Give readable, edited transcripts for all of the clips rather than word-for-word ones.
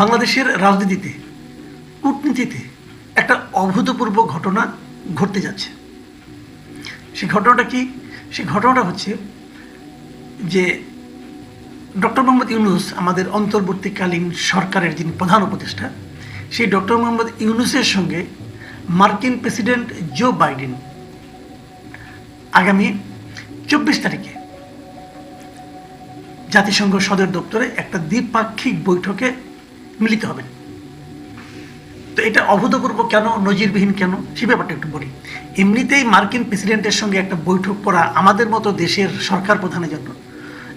বাংলাদেশের রাজনীতিতে, কূটনীতিতে একটা অভূতপূর্ব ঘটনা ঘটতে যাচ্ছে। সেই ঘটনাটা কি? সেই ঘটনাটা হচ্ছে যে ডক্টর মোহাম্মদ ইউনূস, আমাদের অন্তর্বর্তীকালীন সরকারের যিনি প্রধান উপদেষ্টা, সেই ডক্টর মোহাম্মদ ইউনূসের সঙ্গে মার্কিন প্রেসিডেন্ট জো বাইডেন আগামী 24 তারিখে জাতিসংঘ সদর দপ্তরে একটা দ্বিপাক্ষিক বৈঠকে মিলিত হবেন। তো এটা অভূতপূর্ব কেন, নজিরবিহীন কেন, সে ব্যাপারটা একটু বলি। এমনিতেই মার্কিন প্রেসিডেন্টের সঙ্গে একটা বৈঠক করা আমাদের মতো দেশের সরকার প্রধানের জন্য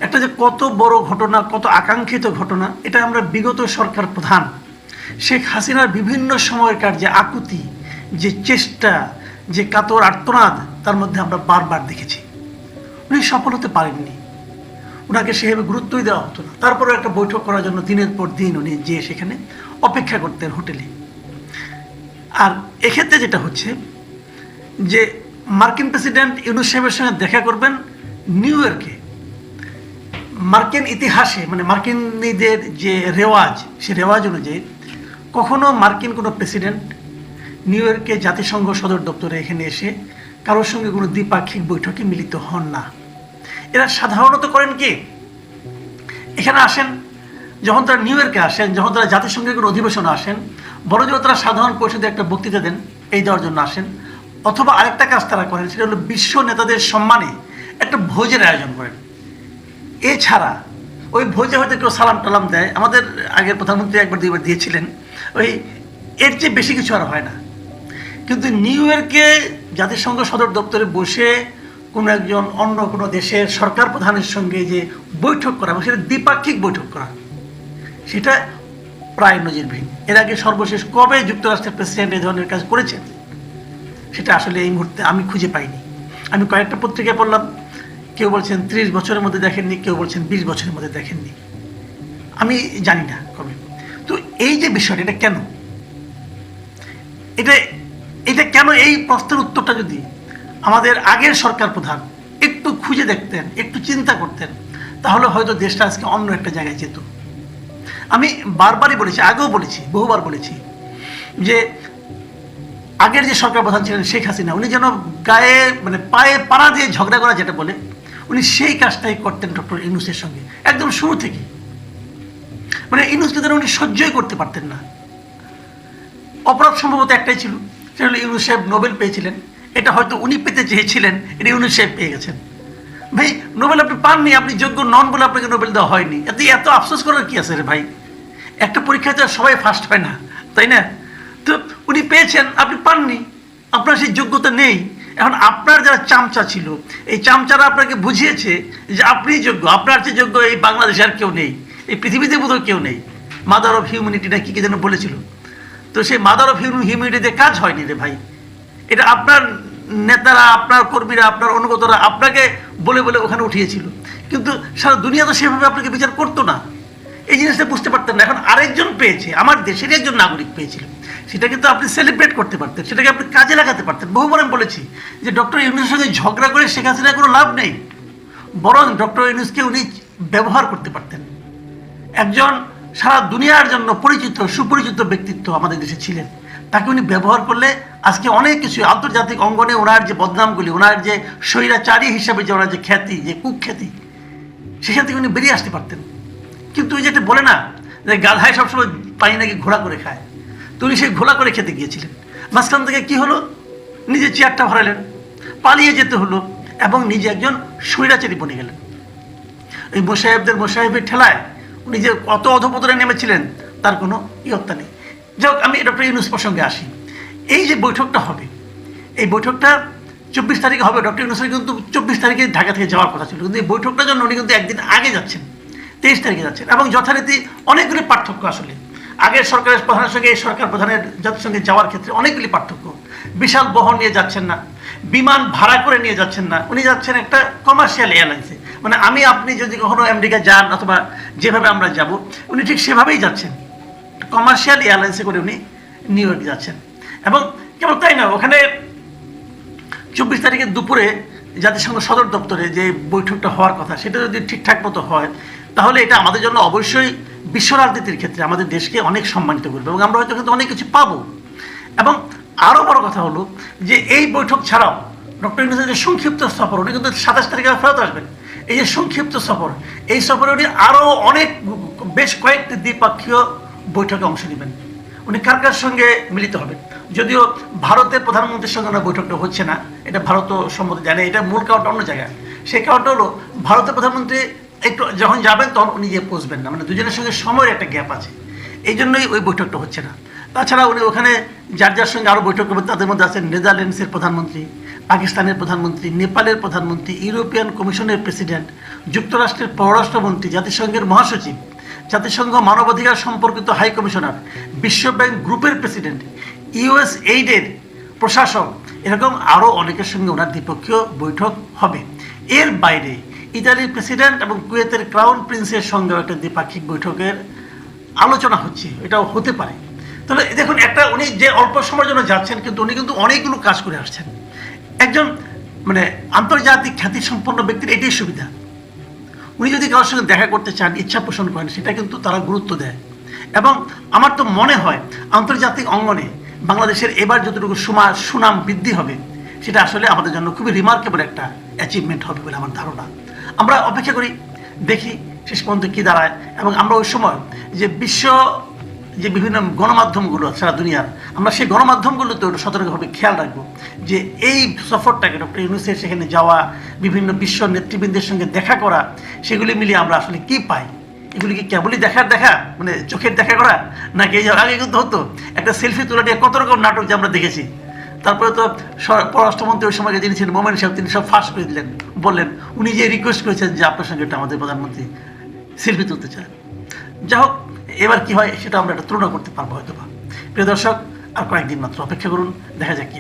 একটা যে কত বড় ঘটনা, কত আকাঙ্ক্ষিত ঘটনা, এটা আমরা বিগত সরকার প্রধান শেখ হাসিনার বিভিন্ন সময়কার যে আকুতি, যে চেষ্টা, যে কাতর আর্তনাদ, তার মধ্যে আমরা বারবার দেখেছি। উনি সফল হতে পারেননি, ওনাকে সেভাবে গুরুত্বই দেওয়া হতো না। তারপরে একটা বৈঠক করার জন্য দিনের পর দিন উনি যেয়ে সেখানে অপেক্ষা করতেন হোটেলে। আর এক্ষেত্রে যেটা হচ্ছে যে মার্কিন প্রেসিডেন্ট ইউনূস সাহেবের সঙ্গে দেখা করবেন নিউ ইয়র্কে। মার্কিন ইতিহাসে, মানে মার্কিনীদের যে রেওয়াজ, সে রেওয়াজ অনুযায়ী কখনো মার্কিন কোনো প্রেসিডেন্ট নিউ ইয়র্কে জাতিসংঘ সদর দপ্তরে এখানে এসে কারোর সঙ্গে কোনো দ্বিপাক্ষিক বৈঠকে মিলিত হন না। এরা সাধারণত করেন কি, এখানে আসেন, যখন তারা নিউ ইয়র্কে আসেন, যখন তারা জাতিসংঘের কোনো অধিবেশনে আসেন, বড়জোর তারা সাধারণ পরিষদে একটা বক্তৃতা দেন, এই দেওয়ার জন্য আসেন। অথবা আরেকটা কাজ তারা করেন, সেটা হলো বিশ্ব নেতাদের সম্মানে একটা ভোজের আয়োজন করেন। এছাড়া ওই ভোজে হয়তো কেউ সালাম টালাম দেয়, আমাদের আগের প্রধানমন্ত্রী একবার দুইবার দিয়েছিলেন, ওই এর চেয়ে বেশি কিছু আর হয় না। কিন্তু নিউ ইয়র্কে জাতিসংঘ সদর দপ্তরে বসে কোনো একজন অন্য কোনো দেশের সরকার প্রধানের সঙ্গে যে বৈঠক করা, এবং সেটা দ্বিপাক্ষিক বৈঠক করা, সেটা প্রায় নজিরবিহীন। এর আগে সর্বশেষ কবে যুক্তরাষ্ট্রের প্রেসিডেন্ট এই ধরনের কাজ করেছেন, সেটা আসলে এই মুহূর্তে আমি খুঁজে পাইনি। আমি কয়েকটা পত্রিকায় পড়লাম, কেউ বলছেন 30 বছরের মধ্যে দেখেননি, কেউ বলছেন 20 বছরের মধ্যে দেখেননি, আমি জানি না কবে। তো এই যে বিষয়টা, এটা কেন, এটা কেন, এই প্রশ্নের উত্তরটা যদি আমাদের আগের সরকার প্রধান একটু খুঁজে দেখতেন, একটু চিন্তা করতেন, তাহলে হয়তো দেশটা আজকে অন্য একটা জায়গায় যেত। আমি বারবারই বলেছি, আগেও বলেছি, বহুবার বলেছি যে আগের যে সরকার প্রধান ছিলেন শেখ হাসিনা, উনি যেন গায়ে, মানে পায়ে পাড়া দিয়ে ঝগড়া করা যেটা বলে, উনি সেই কাজটাই করতেন ডক্টর ইউনূসের সঙ্গে একদম শুরু থেকে। মানে ইউনূসকে যেন উনি সহ্যই করতে পারতেন না। অপরাধ সম্ভবত একটাই ছিল, সেটা হলো ইউনূস সাহেব নোবেল পেয়েছিলেন। এটা হয়তো উনি পেতে চেয়েছিলেন, এটা ইউনূস সাহেব পেয়ে গেছেন। ভাই, নোবেল আপনি পাননি, আপনি যোগ্য নন বলে আপনাকে নোবেল দেওয়া হয়নি, এত আফসোস করার কি আছে রে ভাই? একটা পরীক্ষায় তো সবাই ফার্স্ট হয় না, তাই না? তো উনি পেয়েছেন, আপনি পাননি, আপনার সেই যোগ্যতা নেই। এখন আপনার যারা চামচা ছিল, এই চামচারা আপনাকে বুঝিয়েছে যে আপনিই যোগ্য, আপনার চেয়ে যোগ্য এই বাংলাদেশে আর কেউ নেই, এই পৃথিবীতে বোধহয় কেউ নেই। মাদার অফ হিউম্যানিটি না কি যেন বলেছিল। তো সেই মাদার অফ হিউম্যানিটিতে কাজ হয়নি রে ভাই। এটা আপনার নেতারা, আপনার কর্মীরা, আপনার অনুগতরা আপনাকে বলে বলে ওখানে উঠিয়েছিল, কিন্তু সারা দুনিয়া তো সেভাবে আপনাকে বিচার করতো না। এই জিনিসটা বুঝতে পারতেন না। এখন আরেকজন পেয়েছে, আমার দেশের একজন নাগরিক পেয়েছিল, সেটা কিন্তু আপনি সেলিব্রেট করতে পারতেন, সেটাকে আপনি কাজে লাগাতে পারতেন। বহুবার আমি বলেছি যে ডক্টর ইউনূসের সঙ্গে ঝগড়া করে শেখ হাসিনার কোনো লাভ নেই, বরং ডক্টর ইউনূসকে উনি ব্যবহার করতে পারতেন। একজন সারা দুনিয়ার জন্য পরিচিত, সুপরিচিত ব্যক্তিত্ব আমাদের দেশে ছিলেন, তাকে উনি ব্যবহার করলে আজকে অনেক কিছু আন্তর্জাতিক অঙ্গনে ওনার যে বদনামগুলি, ওনার যে স্বৈরাচারী হিসাবে যে ওনার যে খ্যাতি, যে কুখ্যাতি, সেখান থেকে উনি বেরিয়ে আসতে পারতেন। কিন্তু ওই যেটা বলে না যে গাধায় সবসময় পানি নাকি ঘোলা করে খায়, তো উনি সেই ঘোলা করে খেতে গিয়েছিলেন। মাঝখান থেকে কি হলো, নিজে চেয়ারটা ভরালেন, পালিয়ে যেতে হলো, এবং নিজে একজন স্বৈরাচারী বনে গেলেন। এই মোসাহেবের ঠেলায় উনি যে কত অধপতনে নেমেছিলেন তার কোনো ইয়ত্তা নেই। যাই হোক, আমি ডক্টর ইউনূস প্রসঙ্গে আসি। এই যে বৈঠকটা হবে, এই বৈঠকটা 24 তারিখে হবে। ডক্টর ইউনূসের কিন্তু 24 তারিখে ঢাকা থেকে যাওয়ার কথা ছিল, কিন্তু এই বৈঠকটার জন্য উনি কিন্তু একদিন আগে যাচ্ছেন, 23 তারিখে যাচ্ছেন। এবং যথারীতি অনেকগুলি পার্থক্য, আসলে আগের সরকারের প্রধানের সঙ্গে এই সরকার প্রধানের জাতিসংঘে যাওয়ার ক্ষেত্রে অনেকগুলি পার্থক্য। বিশাল বহর নিয়ে যাচ্ছেন না, বিমান ভাড়া করে নিয়ে যাচ্ছেন না, উনি যাচ্ছেন একটা কমার্শিয়াল এয়ারলাইন্সে। মানে আমি আপনি যদি কখনো আমেরিকা যান, অথবা যেভাবে আমরা যাব, উনি ঠিক সেভাবেই যাচ্ছেন, কমার্শিয়াল এয়ারলাইন্সে করে উনি নিউ ইয়র্ক যাচ্ছেন। এবং কেবল তাই না, ওখানে 24 তারিখের দুপুরে জাতিসংঘ সদর দপ্তরে যে বৈঠকটা হওয়ার কথা, সেটা যদি ঠিকঠাক মতো হয়, তাহলে এটা আমাদের জন্য অবশ্যই বিশ্ব রাজনীতির ক্ষেত্রে আমাদের দেশকে অনেক সম্মানিত করবে এবং আমরা হয়তো কিন্তু অনেক কিছু পাবো। এবং আরও বড় কথা হলো যে এই বৈঠক ছাড়াও ডক্টর ইউনূসের যে সংক্ষিপ্ত সফর, উনি কিন্তু 27 তারিখে ফেরত আসবেন। এই যে সংক্ষিপ্ত সফর, এই সফরে উনি আরও অনেক বেশ কয়েকটি দ্বিপাক্ষীয় বৈঠকে অংশ নেবেন। উনি কার কার সঙ্গে মিলিত হবেন, যদিও ভারতের প্রধানমন্ত্রীর সঙ্গে ওনার বৈঠকটা হচ্ছে না, এটা ভারতও সম্মতি জানে, এটা মূল কারণটা অন্য জায়গায়। সেই কারণটা হলো ভারতের প্রধানমন্ত্রী একটু যখন যাবেন তখন উনি গিয়ে পৌঁছবেন না, মানে দুজনের সঙ্গে সময়ের একটা গ্যাপ আছে, এই জন্যই ওই বৈঠকটা হচ্ছে না। তাছাড়া উনি ওখানে যার যার সঙ্গে আরও বৈঠক করবেন তাদের মধ্যে আছেন নেদারল্যান্ডসের প্রধানমন্ত্রী, পাকিস্তানের প্রধানমন্ত্রী, নেপালের প্রধানমন্ত্রী, ইউরোপিয়ান কমিশনের প্রেসিডেন্ট, যুক্তরাষ্ট্রের পররাষ্ট্রমন্ত্রী, জাতিসংঘের মহাসচিব, জাতিসংঘ মানবাধিকার সম্পর্কিত হাই কমিশনার, বিশ্বব্যাংক গ্রুপের প্রেসিডেন্ট, ইউএস এইডের প্রশাসক, এরকম আরও অনেকের সঙ্গে ওনার দ্বিপক্ষীয় বৈঠক হবে। এর বাইরে ইতালির প্রেসিডেন্ট এবং কুয়েতের ক্রাউন প্রিন্সের সঙ্গেও একটা দ্বিপাক্ষিক বৈঠকের আলোচনা হচ্ছে, এটাও হতে পারে। তাহলে দেখুন, একটা উনি যে অল্প সময়ের জন্য যাচ্ছেন, কিন্তু উনি কিন্তু অনেকগুলো কাজ করে আসছেন। একজন মানে আন্তর্জাতিক খ্যাতিসম্পন্ন ব্যক্তির এটাই সুবিধা, উনি যদি কারোর সঙ্গে দেখা করতে চান, ইচ্ছা পোষণ করেন, সেটা কিন্তু তারা গুরুত্ব দেয়। এবং আমার তো মনে হয় আন্তর্জাতিক অঙ্গনে বাংলাদেশের এবার যতটুকু সুনাম বৃদ্ধি হবে, সেটা আসলে আমাদের জন্য খুবই রিমার্কেবল একটা অ্যাচিভমেন্ট হবে বলে আমার ধারণা। আমরা অপেক্ষা করি, দেখি শেষ পর্যন্ত কী দাঁড়ায়। এবং আমরা ওই সময় যে যে বিভিন্ন গণমাধ্যমগুলো সারা দুনিয়ার, আমরা সেই গণমাধ্যমগুলোতে সতর্কভাবে খেয়াল রাখবো যে এই সফরটাকে ডক্টর ইউনূসের সেখানে যাওয়া, বিভিন্ন বিশ্ব নেতৃবৃন্দের সঙ্গে দেখা করা, সেগুলি মিলিয়ে আমরা আসলে কী পাই। এগুলি কি কেবলই দেখা মানে চোখের দেখা করা, নাকি এই আগে কিন্তু হতো একটা সেলফি তোলা নিয়ে কত রকম নাটক যে আমরা দেখেছি। তারপরে তো পররাষ্ট্রমন্ত্রী ওই সময় যিনি ছিলেন মোমেন সাহেব, তিনি সব ফাঁস করে দিলেন, বললেন উনি যে রিকোয়েস্ট করেছেন যে আপনার সঙ্গে একটা আমাদের প্রধানমন্ত্রী সেলফি তুলতে চান। যাই হোক, এবার কি হয় সেটা আমরা একটা তুলনা করতে পারবো হয়তো বা। প্রিয় দর্শক, আর কয়েকদিন মাত্র অপেক্ষা করুন, দেখা যাক কি।